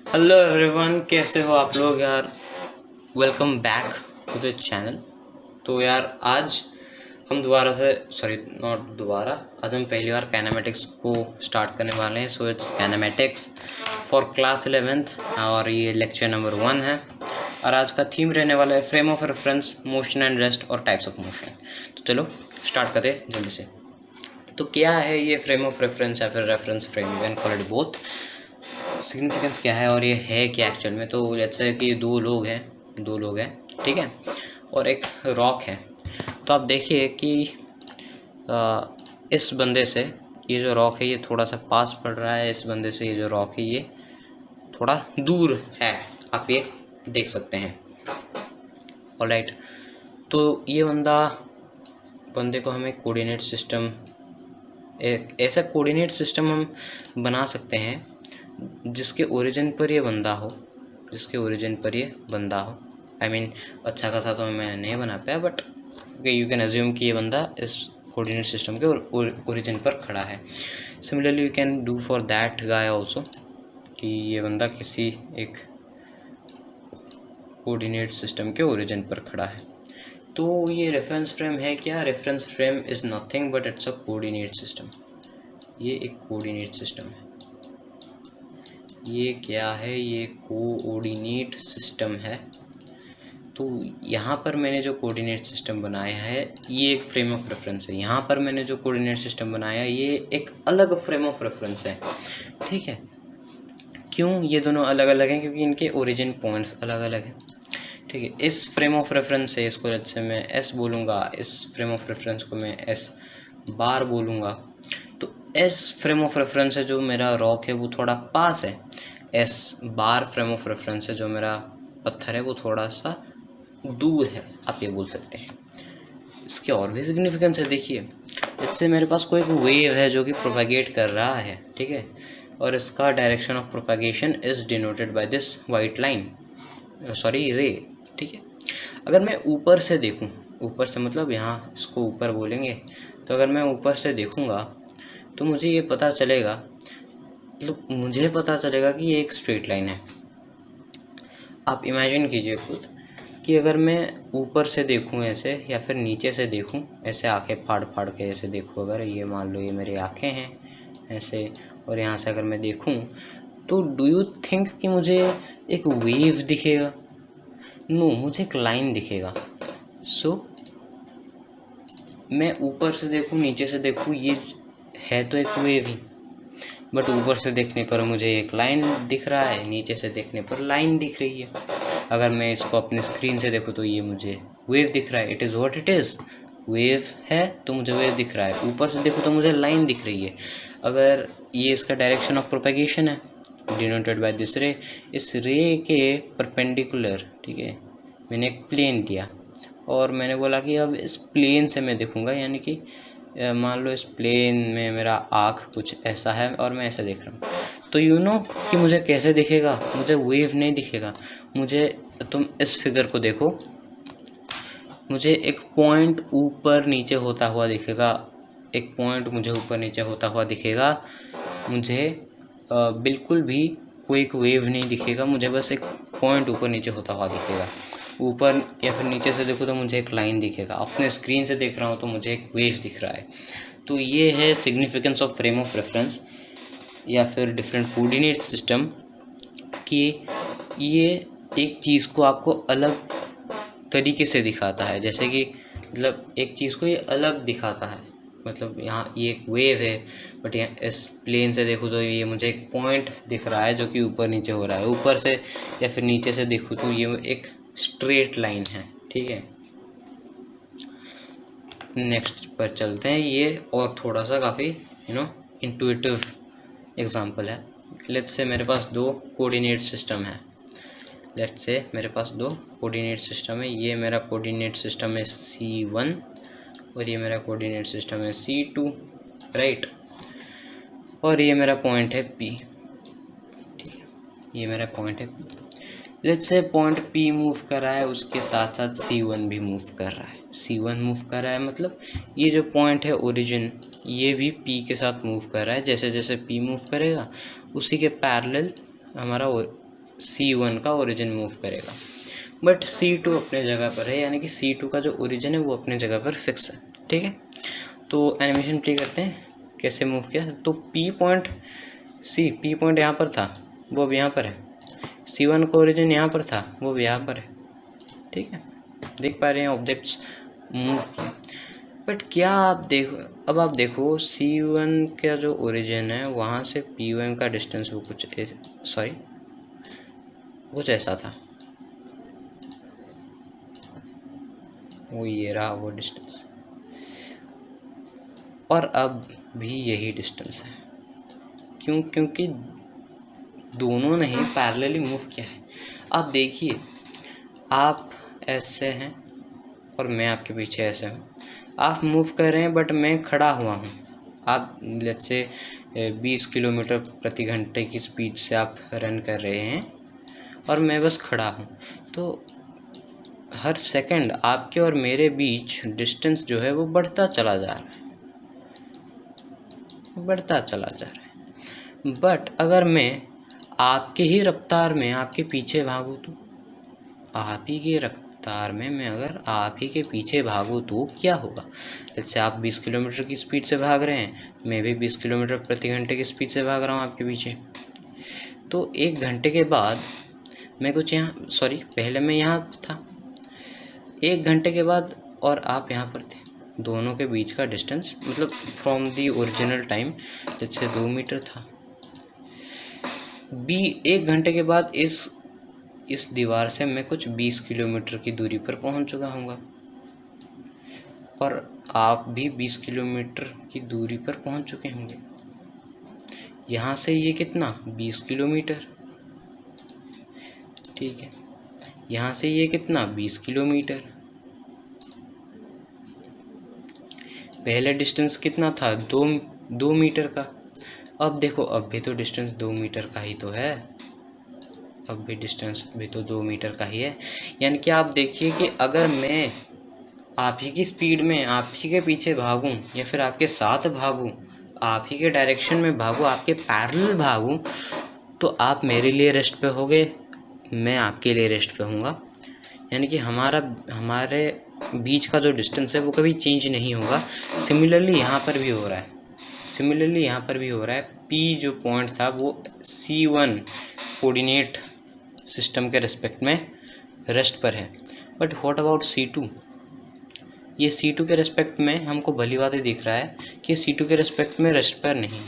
Hello everyone, कैसे हो आप लोग यार। Welcome back to the channel. तो यार आज हम दोबारा से नॉट दोबारा, आज हम पहली बार कैनामेटिक्स को स्टार्ट करने वाले हैं। So it's kinematics for class 11th और ये लेक्चर नंबर 1 है। और आज का थीम रहने वाला है frame of reference, motion and rest और टाइप्स ऑफ मोशन। तो चलो स्टार्ट करते हैं जल्दी से। तो क्या है ये फ्रेम ऑफ रेफरेंस या फिर reference frame, you can call it both. Significance क्या है और ये है क्या एक्चुअल में। तो लेट्स से कि दो लोग हैं, ठीक है, और एक रॉक है। तो आप देखिए कि इस बंदे से ये जो रॉक है ये थोड़ा सा पास पड़ रहा है, इस बंदे से ये जो रॉक है ये थोड़ा दूर है, आप ये देख सकते हैं। ऑलराइट, तो ये बंदे को हमें कोऑर्डिनेट सिस्टम, एक ऐसा कोऑर्डिनेट सिस्टम हम बना सकते हैं जिसके ओरिजिन पर ये बंदा हो, आई मीन अच्छा खासा तो मैं नहीं बना पाया, बट यू कैन अज्यूम कि ये बंदा इस कोऑर्डिनेट सिस्टम के ओरिजिन पर खड़ा है। Similarly you can do for that guy also, कि ये बंदा किसी एक कोऑर्डिनेट सिस्टम के ओरिजिन पर खड़ा है। तो ये रेफरेंस फ्रेम है क्या? Reference frame is nothing but it's a coordinate system. ये एक कोऑर्डिनेट सिस्टम है। ये क्या है? ये कोऑर्डिनेट सिस्टम है। तो यहाँ पर मैंने जो कोऑर्डिनेट सिस्टम बनाया है ये एक फ्रेम ऑफ रेफरेंस है। यहाँ पर मैंने जो कोऑर्डिनेट सिस्टम बनाया है ये एक अलग फ्रेम ऑफ रेफरेंस है, ठीक है। क्यों ये दोनों अलग अलग हैं? क्योंकि इनके ओरिजिन पॉइंट्स अलग अलग हैं, ठीक है। इस फ्रेम ऑफ रेफरेंस से इसको लेट्स से मैं एस बोलूँगा, इस फ्रेम ऑफ रेफरेंस को मैं एस बार बोलूँगा। तो एस फ्रेम ऑफ रेफरेंस है जो मेरा रॉक है वो थोड़ा पास है, S bar frame of reference है जो मेरा पत्थर है वो थोड़ा सा दूर है, आप ये बोल सकते हैं। इसके और भी सिग्निफिकेंस है, देखिए इससे मेरे पास कोई एक वेव है जो कि प्रोपेगेट कर रहा है, ठीक है, और इसका direction of propagation is denoted by this white line, रे, ठीक है। अगर मैं ऊपर से देखूं, ऊपर से मतलब यहाँ इसको ऊपर बोलेंगे, तो अगर मैं ऊपर से देखूँगा तो मुझे ये पता चलेगा, मतलब मुझे पता चलेगा कि ये एक स्ट्रेट लाइन है। आप इमेजिन कीजिए खुद कि अगर मैं ऊपर से देखूं ऐसे, या फिर नीचे से देखूं ऐसे, आंखें फाड़ फाड़ के ऐसे देखूं, अगर ये मान लो ये मेरी आंखें हैं ऐसे, और यहाँ से अगर मैं देखूं तो डू यू थिंक कि मुझे एक वेव दिखेगा? नो, मुझे एक लाइन दिखेगा। सो मैं ऊपर से देखूं नीचे से देखूं, ये है तो एक वेव ही, बट ऊपर से देखने पर मुझे एक लाइन दिख रहा है, नीचे से देखने पर लाइन दिख रही है। अगर मैं इसको अपने स्क्रीन से देखूँ तो ये मुझे वेव दिख रहा है। It is what it is, wave है तो मुझे वेव दिख रहा है। ऊपर से देखूँ तो मुझे लाइन दिख रही है। अगर ये इसका डायरेक्शन ऑफ प्रोपेगेशन है डिनोटेड बाय दिस रे, इस रे के परपेंडिकुलर, ठीक है, मैंने एक प्लेन दिया और मैंने बोला कि अब इस प्लेन से मैं देखूँगा, यानी कि मान लो इस प्लेन में मेरा आँख कुछ ऐसा है और मैं ऐसा देख रहा हूँ, तो यू नो कि मुझे कैसे दिखेगा? मुझे वेव नहीं दिखेगा। मुझे, तुम इस फिगर को देखो, मुझे एक पॉइंट ऊपर नीचे होता हुआ दिखेगा, एक पॉइंट मुझे ऊपर नीचे होता हुआ दिखेगा। मुझे बिल्कुल भी कोई एक वेव नहीं दिखेगा, मुझे बस एक पॉइंट ऊपर नीचे होता हुआ दिखेगा। ऊपर या फिर नीचे से देखो तो मुझे एक लाइन दिखेगा, अपने स्क्रीन से देख रहा हूँ तो मुझे एक वेव दिख रहा है। तो ये है significance of frame of reference या फिर डिफरेंट कोऑर्डिनेट सिस्टम, कि ये एक चीज़ को आपको अलग तरीके से दिखाता है। जैसे कि मतलब एक चीज़ को ये अलग दिखाता है, मतलब यहाँ ये एक वेव है, बट यहाँ इस प्लेन से देखूँ तो ये मुझे एक पॉइंट दिख रहा है जो कि ऊपर नीचे हो रहा है। ऊपर से या फिर नीचे से देखूँ तो ये एक स्ट्रेट लाइन है, ठीक है। नेक्स्ट पर चलते हैं। ये और थोड़ा सा काफ़ी इंट्यूटिव एग्जांपल है। लेट्स से मेरे पास दो कोऑर्डिनेट सिस्टम है, ये मेरा कोऑर्डिनेट सिस्टम है C1 और ये मेरा कोऑर्डिनेट सिस्टम है C2, राइट। और ये मेरा पॉइंट है P, ठीक है, ये मेरा पॉइंट है P। Let's say point P move कर रहा है, उसके साथ साथ C1 भी मूव कर रहा है। C1 मूव कर रहा है मतलब ये जो पॉइंट है ओरिजिन, ये भी P के साथ मूव कर रहा है। जैसे जैसे P मूव करेगा उसी के पैरेलल हमारा C1 का ओरिजिन मूव करेगा, बट C2 अपने जगह पर है, यानी कि C2 का जो ओरिजिन है वो अपने जगह पर फिक्स है। ठीक है, तो एनिमेशन प्ले करते हैं कैसे मूव किया। तो P पॉइंट यहाँ पर था, वो अब यहाँ पर है। C1 का ओरिजिन यहाँ पर था, वो भी यहाँ पर है। ठीक है, देख पा रहे हैं ऑब्जेक्ट्स मूव किए। बट क्या अब आप देखो C1 का जो ओरिजिन है वहाँ से P1 का डिस्टेंस वो कुछ ऐसा था, वो ये रहा वो डिस्टेंस, और अब भी यही डिस्टेंस है। क्यों? क्योंकि दोनों ने ही पैरेलली मूव किया है। आप देखिए, आप ऐसे हैं और मैं आपके पीछे ऐसे हूँ। आप मूव कर रहे हैं बट मैं खड़ा हुआ हूँ। आप लेट्स से 20 किलोमीटर प्रति घंटे की स्पीड से आप रन कर रहे हैं और मैं बस खड़ा हूँ। तो हर सेकंड आपके और मेरे बीच डिस्टेंस जो है वो बढ़ता चला जा रहा है। बट अगर मैं आपके ही रफ्तार में आपके पीछे भागूँ तो, आप ही के रफ्तार में मैं अगर आप ही के पीछे भागूँ तो क्या होगा? जैसे आप 20 किलोमीटर की स्पीड से भाग रहे हैं, मैं भी 20 किलोमीटर प्रति घंटे की स्पीड से भाग रहा हूँ आपके पीछे। तो 1 घंटे के बाद पहले मैं यहाँ था, 1 घंटे के बाद और आप यहाँ पर थे, दोनों के बीच का डिस्टेंस मतलब फ्रॉम दी ओरिजिनल टाइम जैसे 2 मीटर था। 1 घंटे के बाद इस दीवार से मैं कुछ 20 किलोमीटर की दूरी पर पहुंच चुका हूँगा और आप भी 20 किलोमीटर की दूरी पर पहुंच चुके होंगे। यहाँ से ये कितना? 20 किलोमीटर। ठीक है, यहाँ से ये कितना? 20 किलोमीटर। पहले डिस्टेंस कितना था? 2 मीटर का। अब देखो, अब भी तो डिस्टेंस 2 मीटर का ही तो है, अब भी डिस्टेंस भी तो 2 मीटर का ही है। यानी कि आप देखिए कि अगर मैं आप ही की स्पीड में आप ही के पीछे भागूं या फिर आपके साथ भागूं, आप ही के डायरेक्शन में भागूं, आपके पैरेलल भागूं, तो आप मेरे लिए रेस्ट पे होगे, मैं आपके लिए रेस्ट पे होऊंगा। यानी कि हमारे बीच का जो डिस्टेंस है वो कभी चेंज नहीं होगा। सिमिलरली यहाँ पर भी हो रहा है। P जो पॉइंट था वो C1 कोऑर्डिनेट सिस्टम के रिस्पेक्ट में रेस्ट पर है। But what about C2? ये C2 के रिस्पेक्ट में हमको भली बातें दिख रहा है कि C2 के रिस्पेक्ट में रेस्ट पर नहीं।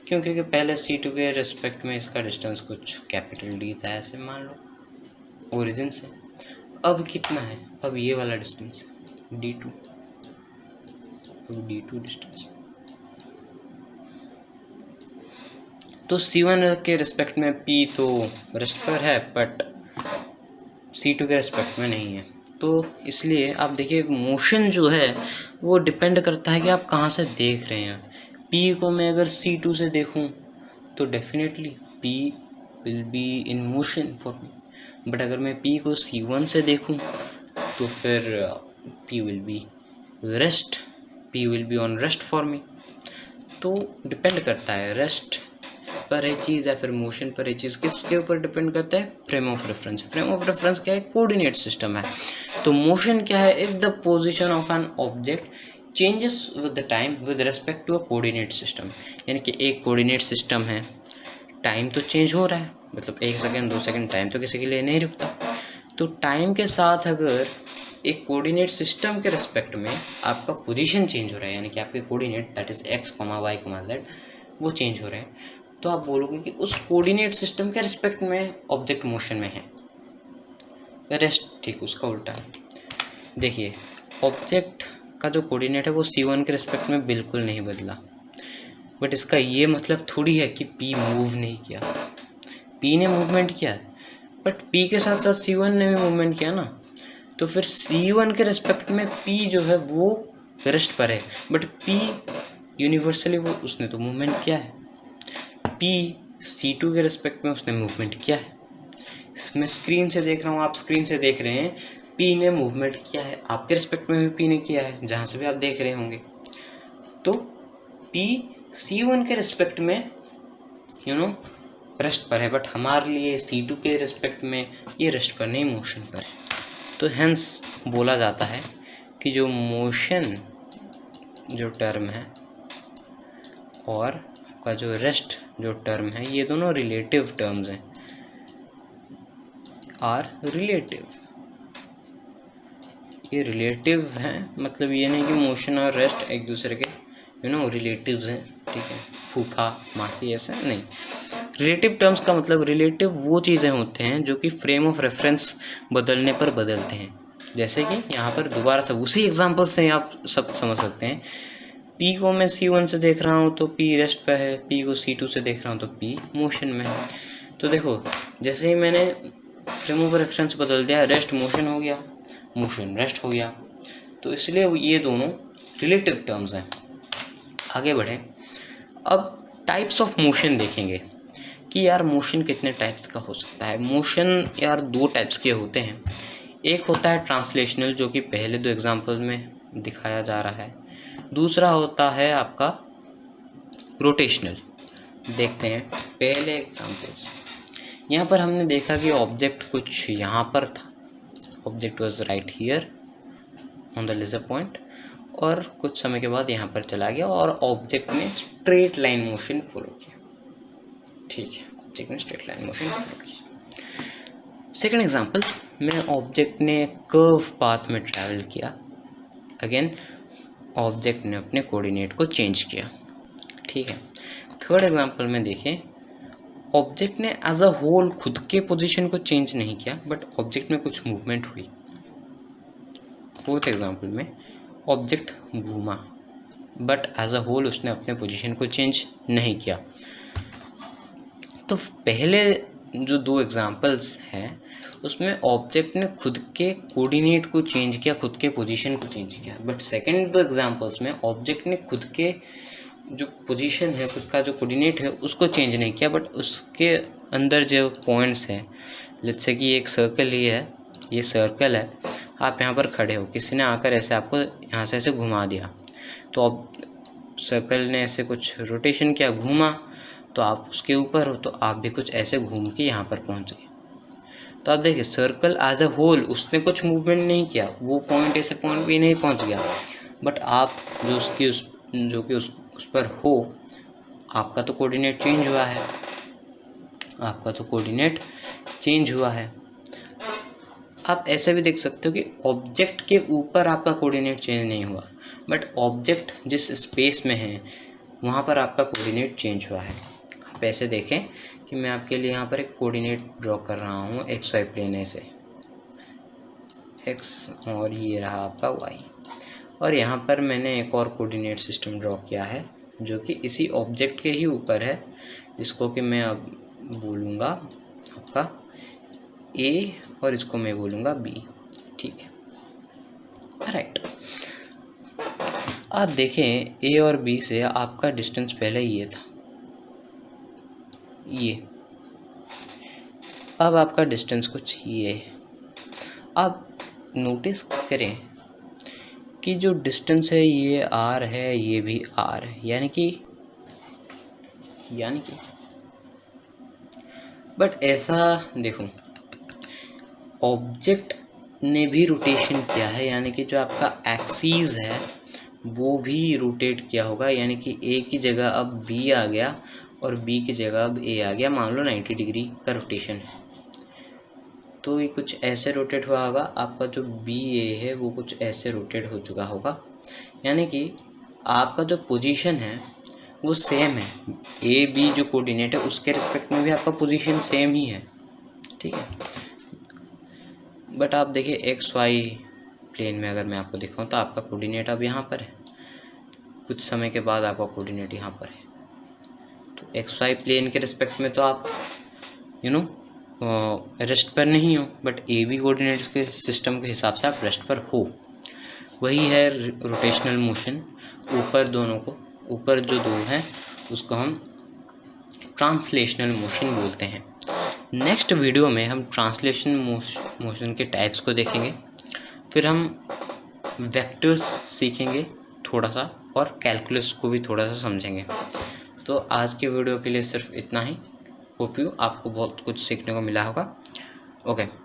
क्यों? क्योंकि पहले C2 के रिस्पेक्ट में इसका डिस्टेंस कुछ कैपिटल D था, ऐसे मान लो ओरिजिन से। अब कितना है? अब ये वाला डिस्टेंस D2, अब D2 डिस्टेंस। तो C1 के रिस्पेक्ट में P तो रेस्ट पर है बट C2 के रिस्पेक्ट में नहीं है। तो इसलिए आप देखिए, मोशन जो है वो डिपेंड करता है कि आप कहाँ से देख रहे हैं। P को मैं अगर C2 से देखूं तो definitely P will be in motion for me. But अगर मैं P को C1 से देखूं तो फिर P will be on rest for me. तो डिपेंड करता है रेस्ट पर है चीज़ या फिर मोशन पर है चीज़, किसके ऊपर डिपेंड करता है? Frame of reference. Frame of reference क्या है? कोऑर्डिनेट सिस्टम है। तो मोशन क्या है? If the position of an object changes with the time with respect to a coordinate system. यानी कि एक कोऑर्डिनेट सिस्टम है, टाइम तो चेंज हो रहा है, मतलब 1 सेकेंड 2 सेकेंड टाइम तो किसी के लिए नहीं रुकता। तो टाइम के साथ अगर एक कोऑर्डिनेट सिस्टम के रिस्पेक्ट में आपका पोजीशन चेंज हो रहा है, यानी कि आपके coordinate that is x, y, z वो चेंज हो रहे हैं, तो आप बोलोगे कि उस कोऑर्डिनेट सिस्टम के रिस्पेक्ट में ऑब्जेक्ट मोशन में है। रेस्ट ठीक उसका उल्टा है। देखिए, ऑब्जेक्ट का जो कोऑर्डिनेट है वो C1 के रिस्पेक्ट में बिल्कुल नहीं बदला, बट इसका ये मतलब थोड़ी है कि P मूव नहीं किया। P ने मूवमेंट किया, बट P के साथ साथ C1 ने भी मूवमेंट किया ना। तो फिर C1 के रिस्पेक्ट में P जो है वो रेस्ट पर है, बट P यूनिवर्सली वो उसने तो मूवमेंट किया है। P C2 के रिस्पेक्ट में उसने मूवमेंट किया है। मैं स्क्रीन से देख रहा हूँ, आप स्क्रीन से देख रहे हैं, P ने मूवमेंट किया है, आपके रिस्पेक्ट में भी P ने किया है, जहाँ से भी आप देख रहे होंगे। तो P C1 के रिस्पेक्ट में रेस्ट पर है, बट हमारे लिए C2 के रिस्पेक्ट में ये रेस्ट पर नहीं, मोशन पर है। तो हेंस बोला जाता है कि जो मोशन जो टर्म है और आपका जो रेस्ट जो टर्म है, ये दोनों रिलेटिव टर्म्स हैं, आर रिलेटिव। ये रिलेटिव हैं, मतलब ये नहीं कि मोशन और रेस्ट एक दूसरे के रिलेटिव्स हैं, ठीक है, फूफा मासी ऐसा नहीं। रिलेटिव टर्म्स का मतलब रिलेटिव वो चीज़ें होते हैं जो कि फ्रेम ऑफ रेफरेंस बदलने पर बदलते हैं। जैसे कि यहाँ पर दोबारा से उसी एग्जांपल से आप सब समझ सकते हैं। P को मैं C1 से देख रहा हूँ तो P रेस्ट पे है, P को C2 से देख रहा हूँ तो P मोशन में है। तो देखो, जैसे ही मैंने फ्रेम ऑफ रेफरेंस बदल दिया, रेस्ट मोशन हो गया, मोशन रेस्ट हो गया। तो इसलिए ये दोनों रिलेटिव टर्म्स हैं। आगे बढ़ें, अब टाइप्स ऑफ मोशन देखेंगे कि यार मोशन कितने टाइप्स का हो सकता है। मोशन यार दो टाइप्स के होते हैं। एक होता है ट्रांसलेशनल, जो कि पहले दो एग्जांपल में दिखाया जा रहा है। दूसरा होता है आपका रोटेशनल। देखते हैं पहले एग्जांपल्स। यहाँ पर हमने देखा कि ऑब्जेक्ट कुछ यहाँ पर था, object was right here on the laser point, और कुछ समय के बाद यहाँ पर चला गया और ऑब्जेक्ट ने स्ट्रेट लाइन मोशन फॉलो किया। ठीक है, ऑब्जेक्ट ने स्ट्रेट लाइन मोशन फॉलो किया। सेकंड एग्जांपल में ऑब्जेक्ट ने कर्व पाथ में ट्रैवल किया। अगेन ऑब्जेक्ट ने अपने कोऑर्डिनेट को चेंज किया। ठीक है। थर्ड एग्जांपल में देखें, ऑब्जेक्ट ने एज अ होल खुद के पोजीशन को चेंज नहीं किया, बट ऑब्जेक्ट में कुछ मूवमेंट हुई। फोर्थ एग्जांपल में ऑब्जेक्ट घूमा, बट एज अ होल उसने अपने पोजीशन को चेंज नहीं किया। तो पहले जो दो एग्जांपल्स हैं उसमें ऑब्जेक्ट ने खुद के कोऑर्डिनेट को चेंज किया, खुद के पोजीशन को चेंज किया। बट सेकंड दो एग्जांपल्स में ऑब्जेक्ट ने खुद के जो पोजीशन है, खुद का जो कोऑर्डिनेट है उसको चेंज नहीं किया, बट उसके अंदर जो पॉइंट्स हैं, लेट्स से कि एक सर्कल ही है, ये सर्कल है, आप यहाँ पर खड़े हो, किसी ने आकर ऐसे आपको यहाँ से ऐसे घुमा दिया, तो अब सर्कल ने ऐसे कुछ रोटेशन किया, घूमा, तो आप उसके ऊपर हो, तो आप भी कुछ ऐसे घूम के यहाँ पर पहुँच गए। तो आप देखिए सर्कल एज अ होल उसने कुछ मूवमेंट नहीं किया, वो पॉइंट ऐसे पॉइंट भी नहीं पहुँच गया, बट आप जो उसकी उस पर हो, आपका तो कोऑर्डिनेट चेंज हुआ है, आपका तो कोऑर्डिनेट चेंज हुआ है। आप ऐसे भी देख सकते हो कि ऑब्जेक्ट के ऊपर आपका कोऑर्डिनेट चेंज नहीं हुआ, बट ऑब्जेक्ट जिस स्पेस में है वहाँ पर आपका कोऑर्डिनेट चेंज हुआ है। आप ऐसे देखें कि मैं आपके लिए यहाँ पर एक कोऑर्डिनेट ड्रॉ कर रहा हूँ एक्स वाई प्लेन ऐसे, एक्स, और ये रहा आपका वाई, और यहाँ पर मैंने एक और कोऑर्डिनेट सिस्टम ड्रॉ किया है जो कि इसी ऑब्जेक्ट के ही ऊपर है, जिसको कि मैं अब बोलूँगा आपका ए और इसको मैं बोलूँगा बी। ठीक है, राइट। आप देखें ए और बी से आपका डिस्टेंस पहले ये था, ये, अब आपका डिस्टेंस कुछ ये है। आप नोटिस करें कि जो डिस्टेंस है ये आर है, ये भी आर है, यानी कि बट ऐसा देखो, ऑब्जेक्ट ने भी रोटेशन किया है, यानी कि जो आपका एक्सीस है वो भी रोटेट किया होगा, यानी कि ए की जगह अब बी आ गया और बी की जगह अब ए आ गया। मान लो 90 डिग्री का रोटेशन है, तो ये कुछ ऐसे रोटेट हुआ होगा, आपका जो बी ए है वो कुछ ऐसे रोटेट हो चुका होगा, यानी कि आपका जो पोजीशन है वो सेम है। ए बी जो कोऑर्डिनेट है उसके रिस्पेक्ट में भी आपका पोजीशन सेम ही है। ठीक है, बट आप देखिए एक्स वाई प्लेन में अगर मैं आपको दिखाऊं तो आपका कोऑर्डिनेट अब यहाँ पर है, कुछ समय के बाद आपका कोऑर्डिनेट यहाँ पर है। तो एक्स वाई प्लेन के रिस्पेक्ट में तो आप रेस्ट पर नहीं हो, बट ए बी कोऑर्डिनेट्स के सिस्टम के हिसाब से आप रेस्ट पर हो। वही है रोटेशनल मोशन। ऊपर दोनों को, ऊपर जो दो हैं उसको हम ट्रांसलेशनल मोशन बोलते हैं। नेक्स्ट वीडियो में हम ट्रांसलेशन मोशन के टाइप्स को देखेंगे, फिर हम वेक्टर्स सीखेंगे थोड़ा सा, और कैलकुलस को भी थोड़ा सा समझेंगे। तो आज की वीडियो के लिए सिर्फ इतना ही। होप यू आपको बहुत कुछ सीखने को मिला होगा। ओके।